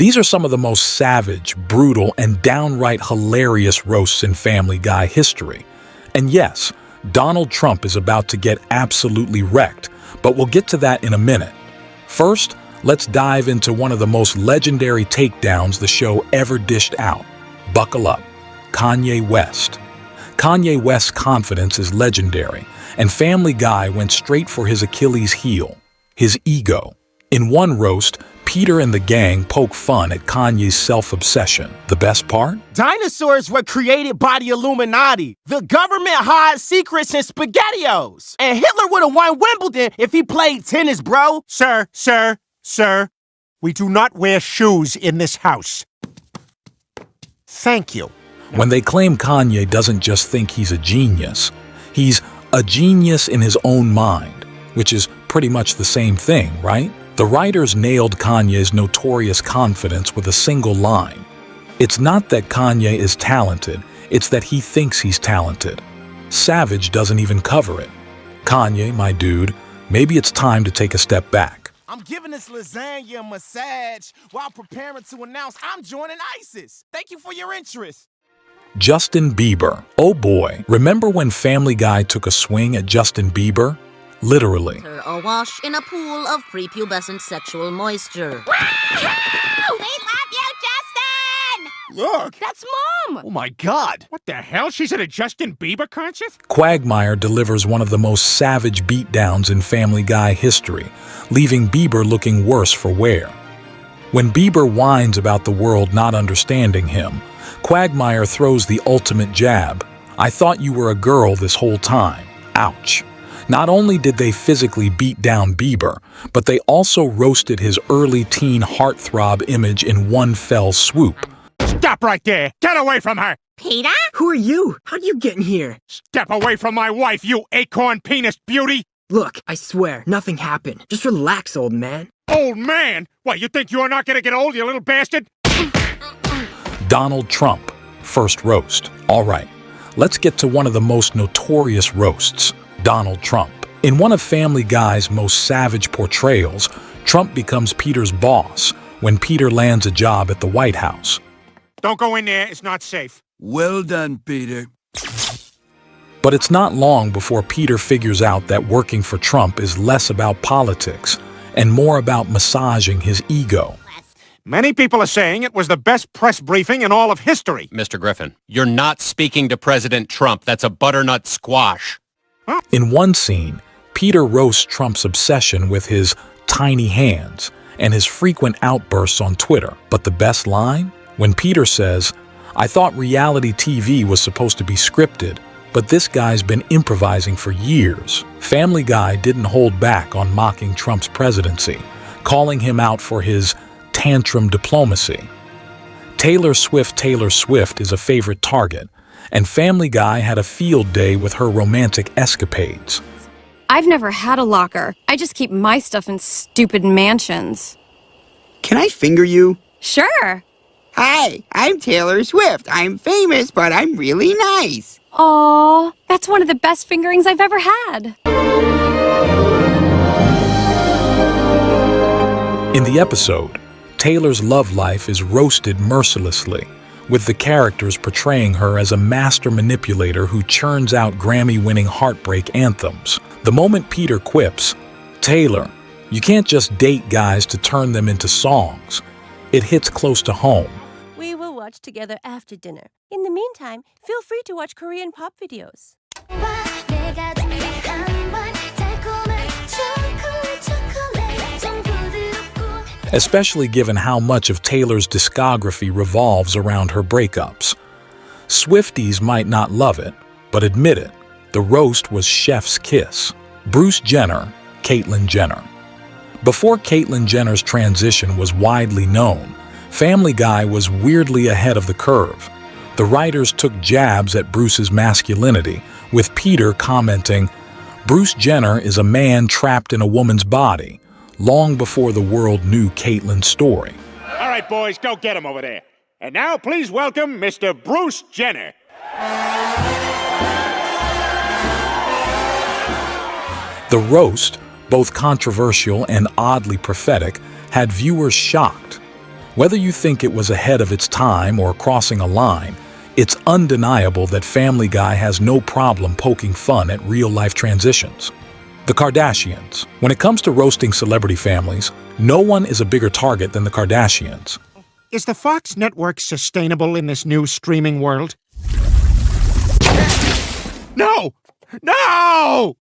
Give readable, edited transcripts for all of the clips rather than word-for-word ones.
These are some of the most savage, brutal, and downright hilarious roasts in Family Guy history. And yes, Donald Trump is about to get absolutely wrecked, but we'll get to that in a minute. First, let's dive into one of the most legendary takedowns the show ever dished out. Buckle up. Kanye West. Kanye West's confidence is legendary, and Family Guy went straight for his Achilles heel, his ego. In one roast, Peter and the gang poke fun at Kanye's self-obsession. The best part? Dinosaurs were created by the Illuminati. The government hides secrets in SpaghettiOs. And Hitler would have won Wimbledon if he played tennis, bro. Sir, we do not wear shoes in this house. Thank you. When they claim Kanye doesn't just think he's a genius, he's a genius in his own mind, which is pretty much the same thing, right? The writers nailed Kanye's notorious confidence with a single line. It's not that Kanye is talented, it's that he thinks he's talented. Savage doesn't even cover it. Kanye, my dude, maybe it's time to take a step back. I'm giving this lasagna a massage while preparing to announce I'm joining ISIS. Thank you for your interest. Justin Bieber. Oh boy, remember when Family Guy took a swing at Justin Bieber? Literally. Awash in a pool of prepubescent sexual moisture. We love you, Justin! Look! That's Mom! Oh my God! What the hell? She's at a Justin Bieber concert? Quagmire delivers one of the most savage beatdowns in Family Guy history, leaving Bieber looking worse for wear. When Bieber whines about the world not understanding him, Quagmire throws the ultimate jab. I thought you were a girl this whole time. Ouch. Not only did they physically beat down Bieber, but they also roasted his early teen heartthrob image in one fell swoop. Stop right there! Get away from her! Peter? Who are you? How'd you get in here? Step away from my wife, you acorn penis beauty! Look, I swear, nothing happened. Just relax, old man. Old man? What, you think you're not gonna get old, you little bastard? Donald Trump. First roast. All right, let's get to one of the most notorious roasts. Donald Trump. In one of Family Guy's most savage portrayals, Trump becomes Peter's boss when Peter lands a job at the White House. Don't go in there, it's not safe. Well done, Peter. But it's not long before Peter figures out that working for Trump is less about politics and more about massaging his ego. Many people are saying it was the best press briefing in all of history. Mr. Griffin, you're not speaking to President Trump. That's a butternut squash. In one scene, Peter roasts Trump's obsession with his tiny hands and his frequent outbursts on Twitter. But the best line? When Peter says, I thought reality TV was supposed to be scripted, but this guy's been improvising for years. Family Guy didn't hold back on mocking Trump's presidency, calling him out for his tantrum diplomacy. Taylor Swift is a favorite target, and Family Guy had a field day with her romantic escapades. I've never had a locker. I just keep my stuff in stupid mansions. Can I finger you? Sure. Hi, I'm Taylor Swift. I'm famous, but I'm really nice. Aw, that's one of the best fingerings I've ever had. In the episode, Taylor's love life is roasted mercilessly, with the characters portraying her as a master manipulator who churns out Grammy-winning heartbreak anthems. The moment Peter quips, Taylor, you can't just date guys to turn them into songs, it hits close to home. We will watch together after dinner. In the meantime, feel free to watch Korean pop videos. Especially given how much of Taylor's discography revolves around her breakups. Swifties might not love it, but admit it, the roast was chef's kiss. Bruce Jenner, Caitlyn Jenner. Before Caitlyn Jenner's transition was widely known, Family Guy was weirdly ahead of the curve. The writers took jabs at Bruce's masculinity, with Peter commenting, Bruce Jenner is a man trapped in a woman's body, long before the world knew Caitlyn's story. All right, boys, go get him over there. And now please welcome Mr. Bruce Jenner. The roast, both controversial and oddly prophetic, had viewers shocked. Whether you think it was ahead of its time or crossing a line, it's undeniable that Family Guy has no problem poking fun at real-life transitions. The Kardashians. When it comes to roasting celebrity families, no one is a bigger target than the Kardashians. Is the Fox network sustainable in this new streaming world? No! No!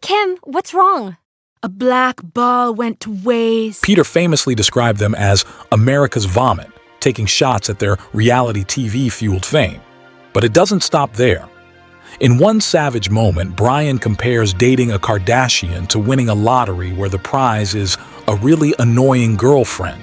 Kim, what's wrong? A black ball went to waste. Peter famously described them as America's vomit, taking shots at their reality TV-fueled fame. But it doesn't stop there. In one savage moment, Brian compares dating a Kardashian to winning a lottery where the prize is a really annoying girlfriend.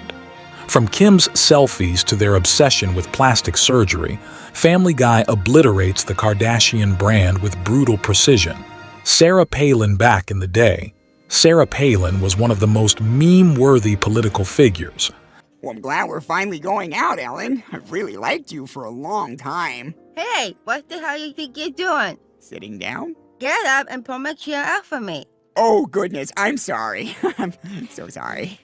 From Kim's selfies to their obsession with plastic surgery, Family Guy obliterates the Kardashian brand with brutal precision. Sarah Palin back in the day. Sarah Palin was one of the most meme-worthy political figures. Well, I'm glad we're finally going out, Ellen. I've really liked you for a long time. Hey, what the hell you think you're doing? Sitting down? Get up and pull my chair out for me. Oh, goodness, I'm sorry. I'm so sorry.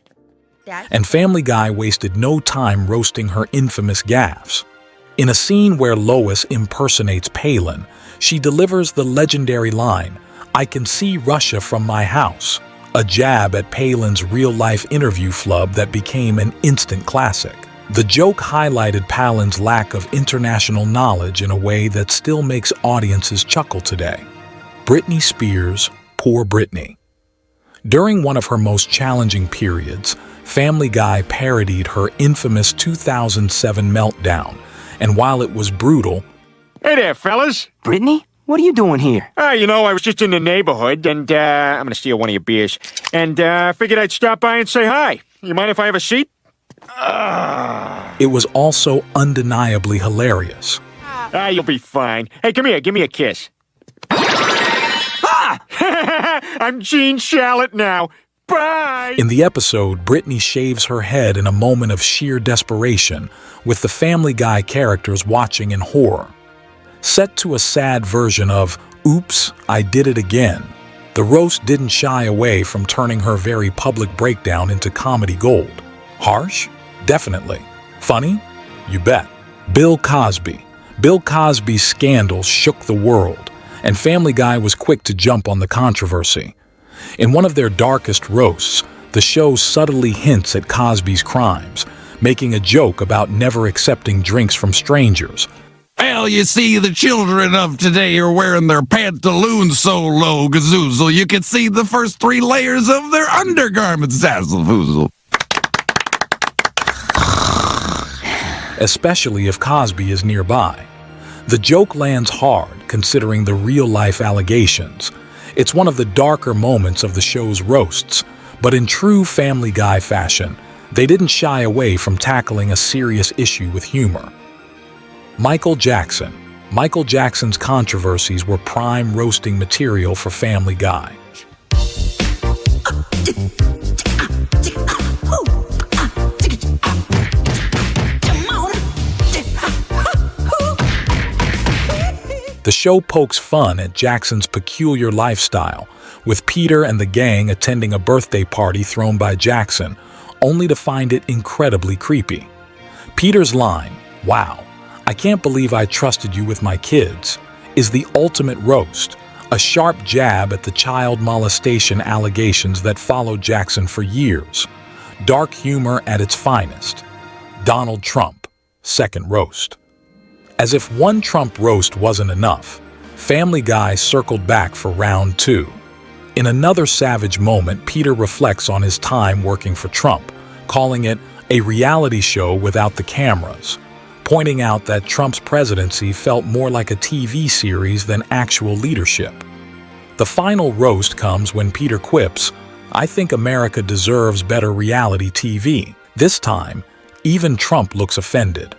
And Family Guy wasted no time roasting her infamous gaffes. In a scene where Lois impersonates Palin, she delivers the legendary line, "I can see Russia from my house," a jab at Palin's real-life interview flub that became an instant classic. The joke highlighted Palin's lack of international knowledge in a way that still makes audiences chuckle today. Britney Spears, poor Britney. During one of her most challenging periods, Family Guy parodied her infamous 2007 meltdown, and while it was brutal... Hey there, fellas. Brittany? What are you doing here? I was just in the neighborhood, and I'm gonna steal one of your beers. And I figured I'd stop by and say hi. You mind if I have a seat? It was also undeniably hilarious. You'll be fine. Hey, come here, give me a kiss. I'm Gene Shalit now. Bye! In the episode, Britney shaves her head in a moment of sheer desperation, with the Family Guy characters watching in horror. Set to a sad version of "Oops, I Did It Again," the roast didn't shy away from turning her very public breakdown into comedy gold. Harsh? Definitely. Funny? You bet. Bill Cosby. Bill Cosby's scandal shook the world, and Family Guy was quick to jump on the controversy. In one of their darkest roasts, the show subtly hints at Cosby's crimes, making a joke about never accepting drinks from strangers. Well, you see, the children of today are wearing their pantaloons so low, gazoozle, you can see the first 3 layers of their undergarments, zazzlefoozle. Especially if Cosby is nearby. The joke lands hard, considering the real-life allegations. It's one of the darker moments of the show's roasts, but in true Family Guy fashion, they didn't shy away from tackling a serious issue with humor. Michael Jackson. Michael Jackson's controversies were prime roasting material for Family Guy. The show pokes fun at Jackson's peculiar lifestyle, with Peter and the gang attending a birthday party thrown by Jackson, only to find it incredibly creepy. Peter's line, "Wow, I can't believe I trusted you with my kids," is the ultimate roast, a sharp jab at the child molestation allegations that followed Jackson for years. Dark humor at its finest. Donald Trump, second roast. As if one Trump roast wasn't enough, Family Guy circled back for round 2. In another savage moment, Peter reflects on his time working for Trump, calling it a reality show without the cameras, pointing out that Trump's presidency felt more like a TV series than actual leadership. The final roast comes when Peter quips, "I think America deserves better reality TV." This time, even Trump looks offended.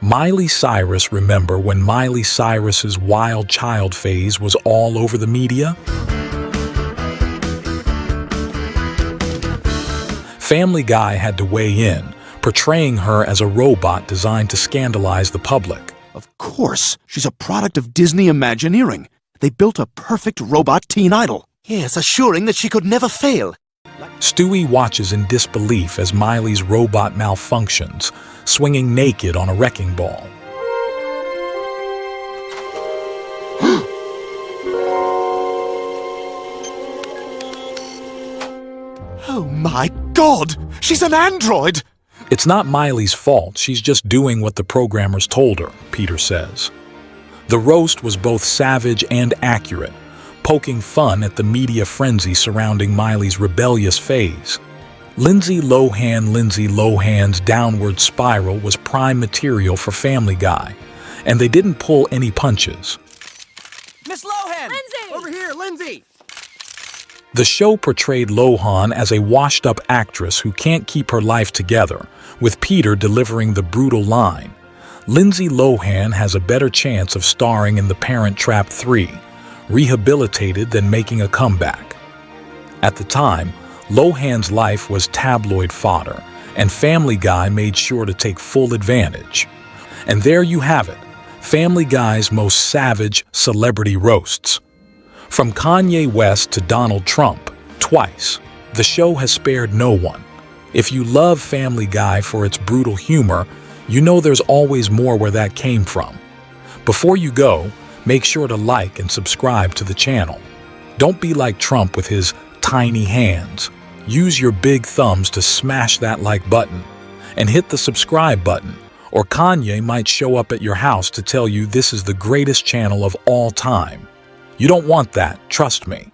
Miley Cyrus, remember when Miley Cyrus's wild child phase was all over the media? Family Guy had to weigh in, portraying her as a robot designed to scandalize the public. Of course, she's a product of Disney Imagineering. They built a perfect robot teen idol. Yes, assuring that she could never fail. Stewie watches in disbelief as Miley's robot malfunctions, swinging naked on a wrecking ball. Oh my God! She's an android! It's not Miley's fault, she's just doing what the programmers told her, Peter says. The roast was both savage and accurate, poking fun at the media frenzy surrounding Miley's rebellious phase. Lindsay Lohan's downward spiral was prime material for Family Guy, and they didn't pull any punches. Miss Lohan! Lindsay! Over here, Lindsay! The show portrayed Lohan as a washed-up actress who can't keep her life together, with Peter delivering the brutal line. Lindsay Lohan has a better chance of starring in The Parent Trap 3, rehabilitated than making a comeback. At the time, Lohan's life was tabloid fodder, and Family Guy made sure to take full advantage. And there you have it, Family Guy's most savage celebrity roasts. From Kanye West to Donald Trump, twice, the show has spared no one. If you love Family Guy for its brutal humor, you know there's always more where that came from. Before you go, make sure to like and subscribe to the channel. Don't be like Trump with his tiny hands. Use your big thumbs to smash that like button. And hit the subscribe button, or Kanye might show up at your house to tell you this is the greatest channel of all time. You don't want that, trust me.